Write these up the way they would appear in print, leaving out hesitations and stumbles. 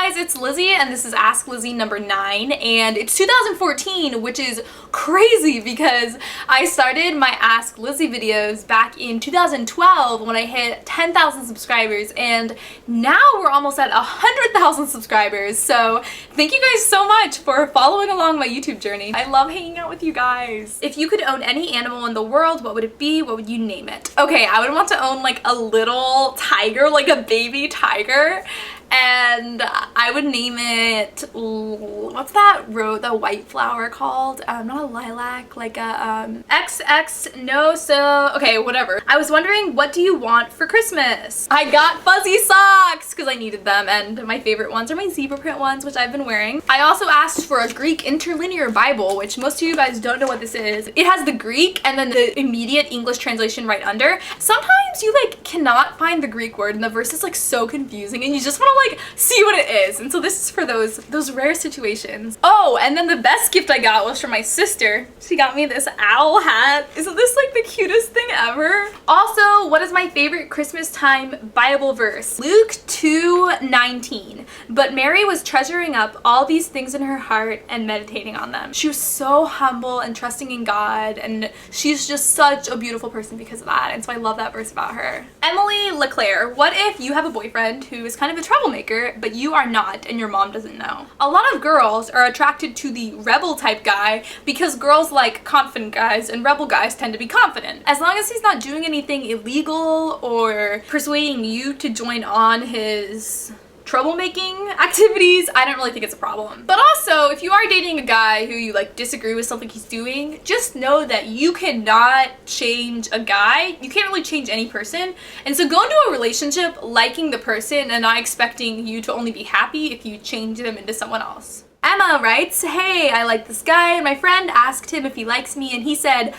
guys, it's Lizzie and this is Ask Lizzie number 9, and it's 2014, which is crazy because I started my Ask Lizzie videos back in 2012 when I hit 10,000 subscribers, and now we're almost at 100,000 subscribers. So thank you guys so much for following along my YouTube journey. I love hanging out with you guys. If you could own any animal in the world, what would it be? What would you name it? Okay, I would want to own like a little tiger, like a baby tiger. And I would name it, what's that the white flower called? Not a lilac, like a okay, whatever. I was wondering, what do you want for Christmas? I got fuzzy socks because I needed them, and my favorite ones are my zebra print ones, which I've been wearing. I also asked for a Greek interlinear Bible, which most of you guys don't know what this is. It has the Greek and then the immediate English translation right under. Sometimes you like cannot find the Greek word and the verse is like so confusing and you just want to like see what it is, and so this is for those rare situations. Oh, and then the best gift I got was from my sister. She got me this owl hat. Isn't this like the cutest thing ever? Also, what is my favorite Christmas time Bible verse? Luke 2:19. But Mary was treasuring up all these things in her heart and meditating on them. She was so humble and trusting in God, and she's just such a beautiful person because of that, and so I love that verse about her. Emily LeClaire, what if you have a boyfriend who is kind of a troublemaker, but you are not and your mom doesn't know? A lot of girls are attracted to the rebel type guy because girls like confident guys and rebel guys tend to be confident. As long as he's not doing anything illegal or persuading you to join on his troublemaking activities, I don't really think it's a problem. But also, if you are dating a guy who you like disagree with something he's doing, just know that you cannot change a guy. You can't really change any person. And so go into a relationship liking the person and not expecting you to only be happy if you change them into someone else. Emma writes, hey, I like this guy and my friend asked him if he likes me and he said,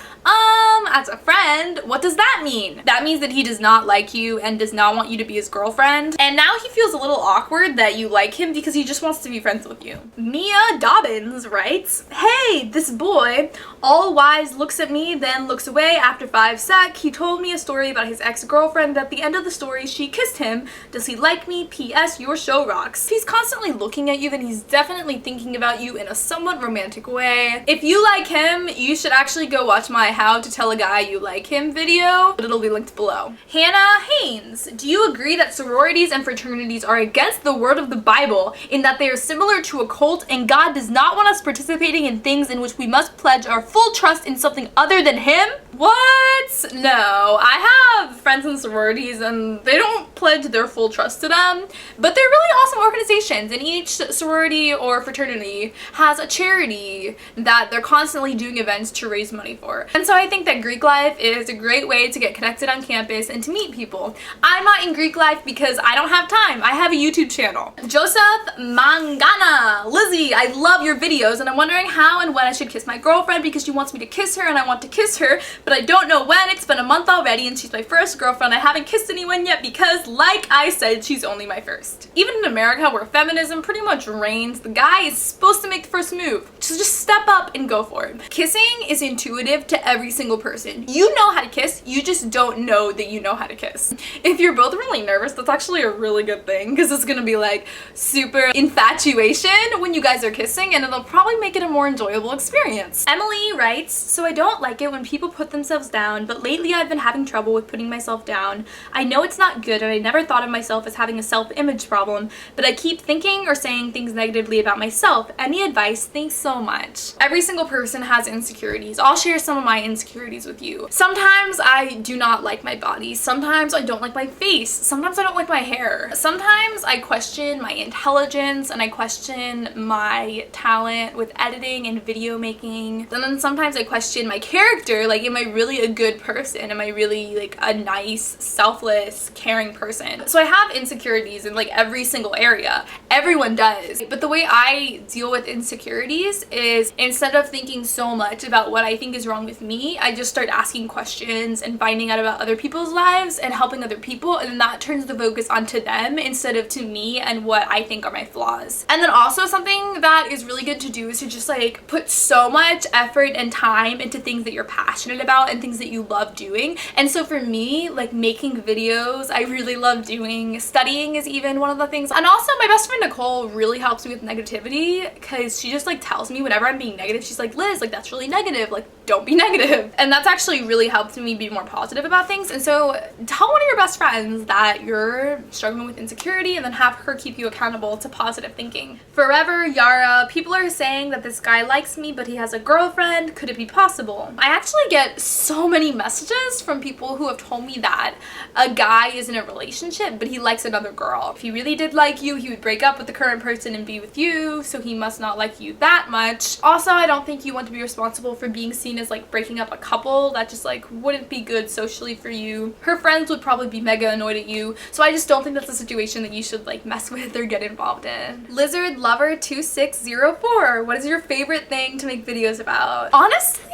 as a friend, what does that mean? That means that he does not like you and does not want you to be his girlfriend. And now he feels a little awkward that you like him because he just wants to be friends with you. Mia Dobbins writes, hey, this boy, all wise, looks at me, then looks away after 5 sec. He told me a story about his ex-girlfriend. At the end of the story, she kissed him. Does he like me? P.S. Your show rocks. If he's constantly looking at you, then he's definitely thinking about you in a somewhat romantic way. If you like him, you should actually go watch my How to Tell a Guy You Like Him video, but it'll be linked below. Hannah Haynes, do you agree that sororities and fraternities are against the word of the Bible in that they are similar to a cult and God does not want us participating in things in which we must pledge our full trust in something other than him? What? No, I have friends in sororities and they don't pledge their full trust to them, but they're really awesome organizations, and each sorority or fraternity has a charity that they're constantly doing events to raise money for. And so I think that Greek life is a great way to get connected on campus and to meet people. I'm not in Greek life because I don't have time. I have a YouTube channel. Joseph Mangana, Lizzie, I love your videos and I'm wondering how and when I should kiss my girlfriend because she wants me to kiss her and I want to kiss her, but I don't know when. It's been a month already and she's my first girlfriend. I haven't kissed anyone yet because, like I said, she's only my first. Even in America where feminism pretty much reigns, the guy is supposed to make the first move. So just step up and go for it. Kissing is intuitive to every single person. You know how to kiss, you just don't know that you know how to kiss. If you're both really nervous, that's actually a really good thing because it's gonna be like super infatuation when you guys are kissing and it'll probably make it a more enjoyable experience. Emily writes, so I don't like it when people put themselves down, but lately I've been having trouble with putting myself down. I know it's not good and I never thought of myself as having a self-image problem, but I keep thinking or saying things negatively about myself. Any advice? Thanks so much. Every single person has insecurities. I'll share some of my insecurities with you. Sometimes I do not like my body. Sometimes I don't like my face. Sometimes I don't like my hair. Sometimes I question my intelligence and I question my talent with editing and video making. And then sometimes I question my character. Like, am I really a good person? Am I really like a nice, selfless, caring person? So I have insecurities in like every single area. Everyone does. But the way I deal with insecurities is instead of thinking so much about what I think is wrong with me, I just start asking questions and finding out about other people's lives and helping other people, and then that turns the focus onto them instead of to me and what I think are my flaws. And then also something that is really good to do is to just like put so much effort and time into things that you're passionate about and things that you love doing. And so for me, like making videos, I really love doing. Studying is even one of the things. And also my best friend Nicole really helps me with negativity because she just like tells me whenever I'm being negative, she's like, Liz, like that's really negative, like don't be negative. And that's actually really helped me be more positive about things. And so tell one of your best friends that you're struggling with insecurity and then have her keep you accountable to positive thinking. Forever Yara, people are saying that this guy likes me but he has a girlfriend. Could it be possible? I actually get so many messages from people who have told me that a guy is in a relationship but he likes another girl. If he really did like you, he would break up with the current person and be with you, so he must not like you that much. Also, I don't think you want to be responsible for being seen as like breaking up a couple. That just like wouldn't be good socially for you. Her friends would probably be mega annoyed at you, so I just don't think that's a situation that you should like mess with or get involved in. Lizard Lover 2604, what is your favorite thing to make videos about? Honestly,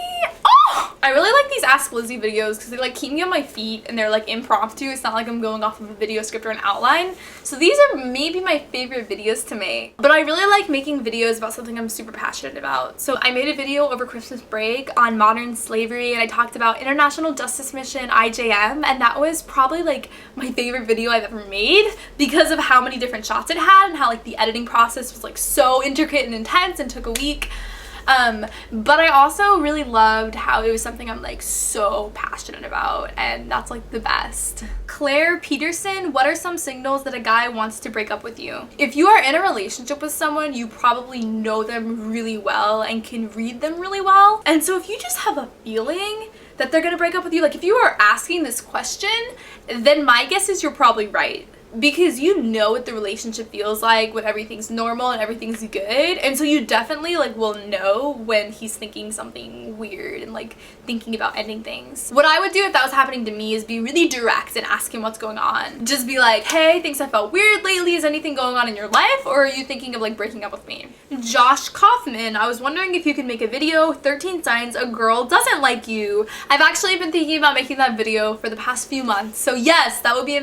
I really like these Ask Lizzie videos because they like keep me on my feet and they're like impromptu. It's not like I'm going off of a video script or an outline. So these are maybe my favorite videos to make. But I really like making videos about something I'm super passionate about. So I made a video over Christmas break on modern slavery and I talked about International Justice Mission, IJM, and that was probably like my favorite video I've ever made because of how many different shots it had and how like the editing process was like so intricate and intense and took a week. But I also really loved how it was something I'm like so passionate about, and that's like the best. Claire Peterson, what are some signals that a guy wants to break up with you? If you are in a relationship with someone, you probably know them really well and can read them really well. And so if you just have a feeling that they're gonna break up with you, like if you are asking this question, then my guess is you're probably right. Because you know what the relationship feels like when everything's normal and everything's good, and so you definitely like will know when he's thinking something weird and like thinking about ending things. What I would do if that was happening to me is be really direct and ask him what's going on. Just be like, hey, things have felt weird lately. Is anything going on in your life, or are you thinking of like breaking up with me? Josh Kaufman, I was wondering if you could make a video 13 signs a girl doesn't like you. I've actually been thinking about making that video for the past few months, so yes, that will be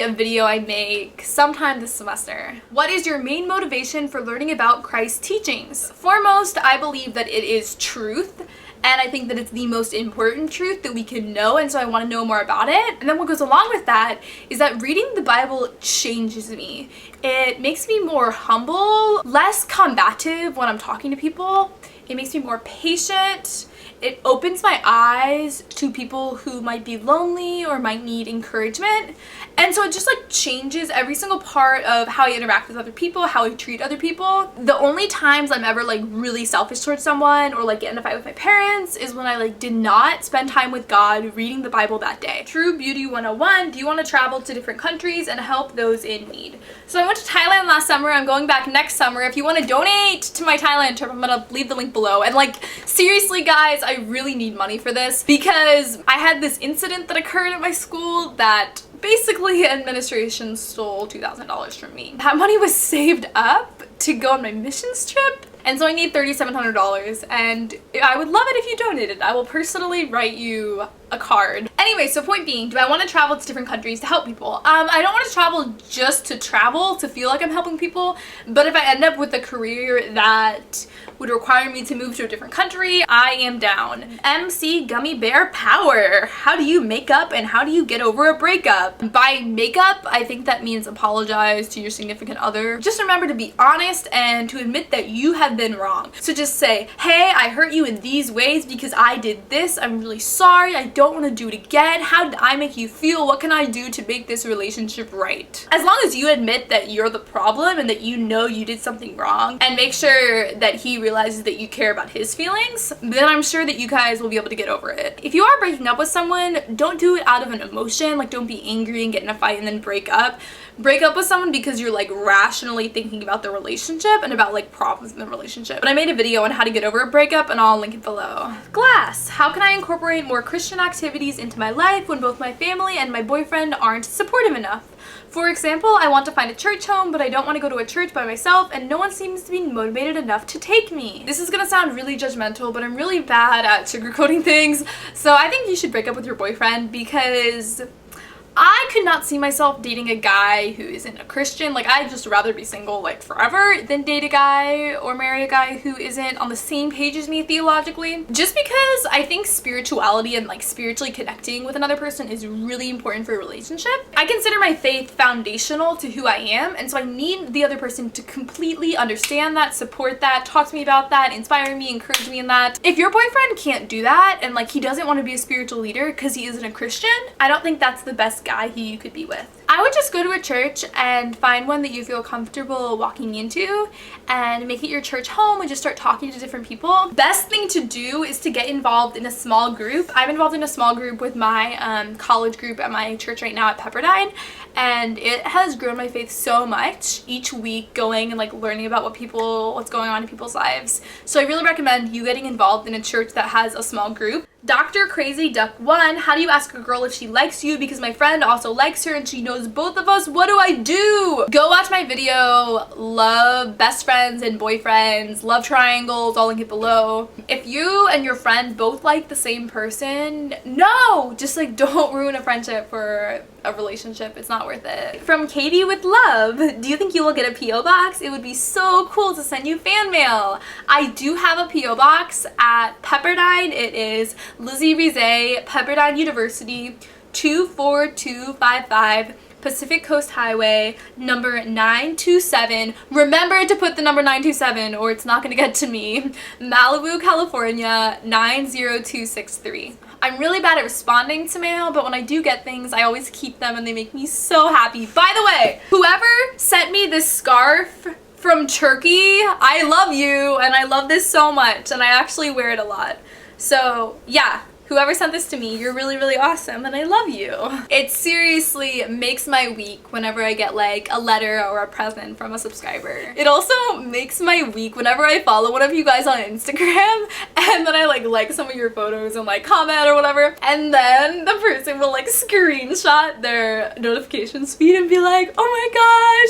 a video I make sometime this semester. What is your main motivation for learning about Christ's teachings? Foremost, I believe that it is truth, and I think that it's the most important truth that we can know, and so I want to know more about it. And then what goes along with that is that reading the Bible changes me. It makes me more humble, less combative when I'm talking to people. It makes me more patient. It opens my eyes to people who might be lonely or might need encouragement. And so it just like changes every single part of how I interact with other people, how I treat other people. The only times I'm ever like really selfish towards someone or like get in a fight with my parents is when I like did not spend time with God reading the Bible that day. True Beauty 101, do you want to travel to different countries and help those in need? So I went to Thailand last summer. I'm going back next summer. If you want to donate to my Thailand trip, I'm gonna leave the link below. And like seriously guys, I really need money for this because I had this incident that occurred at my school that basically administration stole $2,000 from me. That money was saved up to go on my missions trip, and so I need $3,700, and I would love it if you donated. I will personally write you a card. Anyway, so point being, do I want to travel to different countries to help people? I don't want to travel just to travel, to feel like I'm helping people, but if I end up with a career that would require me to move to a different country, I am down. MC Gummy Bear Power. How do you make up and how do you get over a breakup? By makeup, I think that means apologize to your significant other. Just remember to be honest and to admit that you have been wrong. So just say, hey, I hurt you in these ways because I did this. I'm really sorry. I don't want to do it again. How did I make you feel? What can I do to make this relationship right? As long as you admit that you're the problem and that you know you did something wrong and make sure that he realizes that you care about his feelings, then I'm sure that you guys will be able to get over it. If you are breaking up with someone, don't do it out of an emotion. Like don't be angry and get in a fight and then break up. Break up with someone because you're like rationally thinking about the relationship and about like problems in the relationship. But I made a video on how to get over a breakup and I'll link it below. Glass, how can I incorporate more Christian activities into my life when both my family and my boyfriend aren't supportive enough? For example, I want to find a church home, but I don't want to go to a church by myself and no one seems to be motivated enough to take me. This is gonna sound really judgmental, but I'm really bad at sugarcoating things. So I think you should break up with your boyfriend because I could not see myself dating a guy who isn't a Christian. Like, I'd just rather be single like forever than date a guy or marry a guy who isn't on the same page as me theologically. Just because I think spirituality and like spiritually connecting with another person is really important for a relationship. I consider my faith foundational to who I am, and so I need the other person to completely understand that, support that, talk to me about that, inspire me, encourage me in that. If your boyfriend can't do that and like he doesn't want to be a spiritual leader because he isn't a Christian, I don't think that's the best guy you could be with. I would just go to a church and find one that you feel comfortable walking into and make it your church home and just start talking to different people. Best thing to do is to get involved in a small group. I'm involved in a small group with my college group at my church right now at Pepperdine, and it has grown my faith so much each week, going and like learning about what's going on in people's lives. So I really recommend you getting involved in a church that has a small group. Dr. Crazy Duck 1, how do you ask a girl if she likes you? Because my friend also likes her and she knows both of us. What do I do? Go watch my video, love best friends and boyfriends, love triangles, I'll link it below. If you and your friend both like the same person, no! Just like don't ruin a friendship for a relationship. It's not worth it. From Katie with love, do you think you will get a P.O. box? It would be so cool to send you fan mail. I do have a P.O. box at Pepperdine. It is Lizzie Rizze, Pepperdine University, 24255 Pacific Coast Highway, number 927. Remember to put the number 927 or it's not gonna get to me. Malibu, California, 90263. I'm really bad at responding to mail, but when I do get things, I always keep them and they make me so happy. By the way, whoever sent me this scarf from Turkey, I love you and I love this so much and I actually wear it a lot. So yeah, whoever sent this to me, you're really, really awesome and I love you. It seriously makes my week whenever I get like a letter or a present from a subscriber. It also makes my week whenever I follow one of you guys on Instagram and then I like some of your photos and like comment or whatever, and then the person will like screenshot their notifications feed and be like, oh my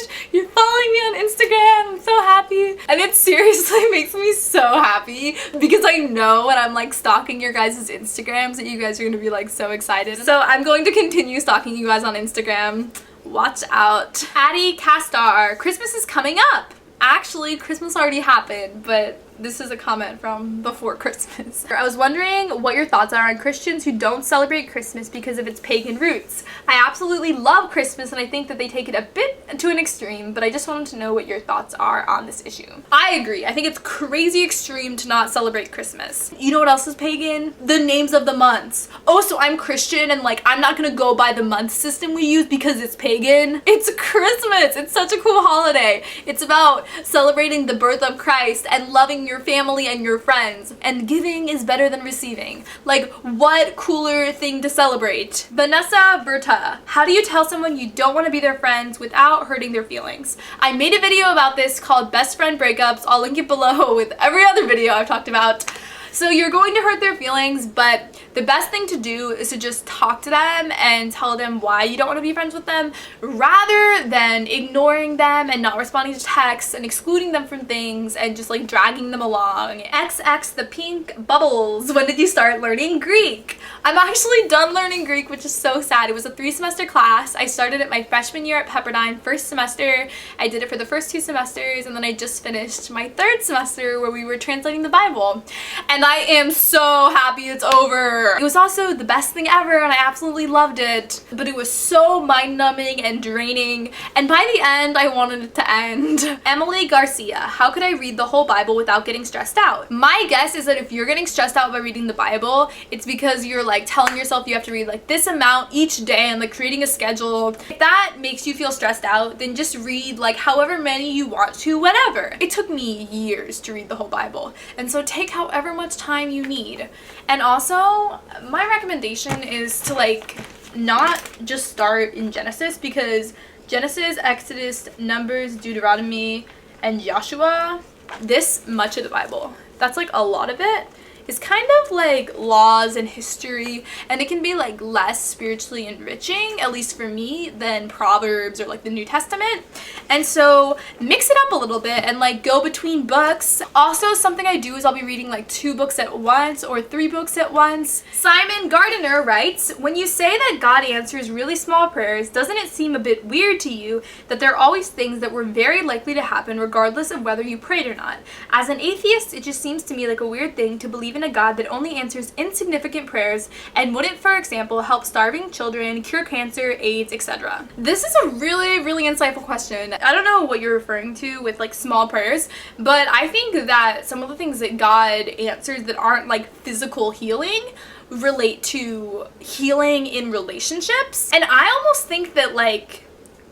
gosh, you're following me on Instagram, I'm so happy. And it seriously makes me so happy because I know when I'm like stalking your guys' Instagrams that you guys are going to be like so excited. So I'm going to continue stalking you guys on Instagram. Watch out. Addie Castar, Christmas is coming up. Actually, Christmas already happened, but this is a comment from before Christmas. I was wondering what your thoughts are on Christians who don't celebrate Christmas because of its pagan roots. I absolutely love Christmas and I think that they take it a bit to an extreme, but I just wanted to know what your thoughts are on this issue. I agree. I think it's crazy extreme to not celebrate Christmas. You know what else is pagan? The names of the months. Oh, so I'm Christian and like I'm not gonna go by the month system we use because it's pagan? It's Christmas. It's such a cool holiday. It's about celebrating the birth of Christ and loving your family and your friends, and giving is better than receiving. Like, what cooler thing to celebrate? Vanessa Berta, how do you tell someone you don't want to be their friends without hurting their feelings? I made a video about this called Best Friend Breakups. I'll link it below with every other video I've talked about. So you're going to hurt their feelings, but the best thing to do is to just talk to them and tell them why you don't want to be friends with them, rather than ignoring them and not responding to texts and excluding them from things and just like dragging them along. XX the pink bubbles, when did you start learning Greek? I'm actually done learning Greek, which is so sad. It was a 3-semester class. I started it my freshman year at Pepperdine, first semester. I did it for the first 2 semesters, and then I just finished my 3rd semester where we were translating the Bible. And I am so happy it's over. It was also the best thing ever and I absolutely loved it, but it was so mind-numbing and draining, and by the end I wanted it to end. Emily Garcia, how could I read the whole Bible without getting stressed out? My guess is that if you're getting stressed out by reading the Bible, it's because you're like telling yourself you have to read like this amount each day and like creating a schedule. If that makes you feel stressed out, then just read like however many you want to, whatever. It took me years to read the whole Bible, and so take however much time you need. And also, my recommendation is to like not just start in Genesis, because Genesis, Exodus, Numbers, Deuteronomy, and Joshua, this much of the Bible, that's like a lot of it, is kind of like laws and history, and it can be like less spiritually enriching, at least for me, than Proverbs or like the New Testament. And so mix it up a little bit and like go between books. Also, something I do is I'll be reading like 2 books at once or 3 books at once. Simon Gardner writes, when you say that God answers really small prayers, doesn't it seem a bit weird to you that there are always things that were very likely to happen regardless of whether you prayed or not? As an atheist, it just seems to me like a weird thing to believe in a God that only answers insignificant prayers and wouldn't, for example, help starving children, cure cancer, AIDS, etc. This is a really, really insightful question. I don't know what you're referring to with like small prayers, but I think that some of the things that God answers that aren't like physical healing relate to healing in relationships. And I almost think that like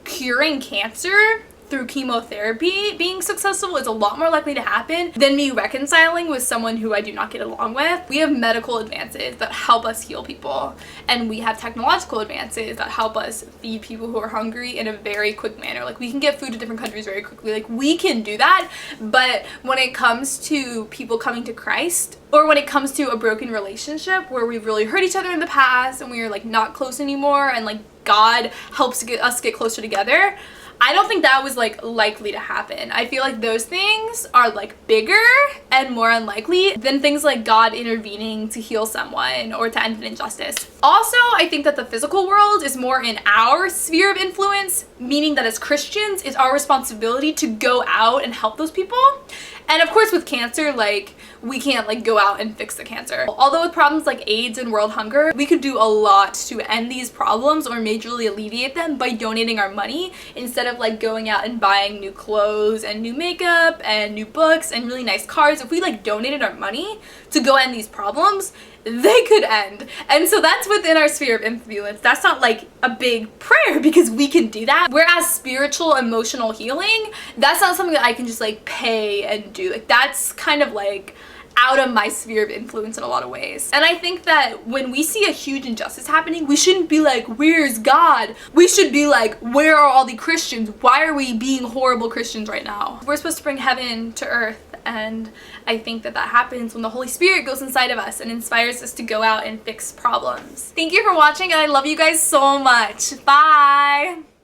curing cancer through chemotherapy being successful is a lot more likely to happen than me reconciling with someone who I do not get along with. We have medical advances that help us heal people, and we have technological advances that help us feed people who are hungry in a very quick manner. Like, we can get food to different countries very quickly. Like, we can do that. But when it comes to people coming to Christ, or when it comes to a broken relationship where we've really hurt each other in the past and we are like not close anymore, and like God helps us get closer together, I don't think that was like likely to happen. I feel like those things are like bigger and more unlikely than things like God intervening to heal someone or to end an injustice. Also, I think that the physical world is more in our sphere of influence, meaning that as Christians, it's our responsibility to go out and help those people. And of course with cancer, like, we can't like go out and fix the cancer. Although with problems like AIDS and world hunger, we could do a lot to end these problems or majorly alleviate them by donating our money instead of like going out and buying new clothes and new makeup and new books and really nice cars. If we like donated our money to go end these problems, they could end. And so that's within our sphere of influence. That's not like a big prayer because we can do that. Whereas spiritual, emotional healing, that's not something that I can just like pay and do. Like, that's kind of like out of my sphere of influence in a lot of ways. And I think that when we see a huge injustice happening, we shouldn't be like, where's God? We should be like, where are all the Christians? Why are we being horrible Christians right now? We're supposed to bring heaven to earth. And I think that that happens when the Holy Spirit goes inside of us and inspires us to go out and fix problems. Thank you for watching, and I love you guys so much. Bye!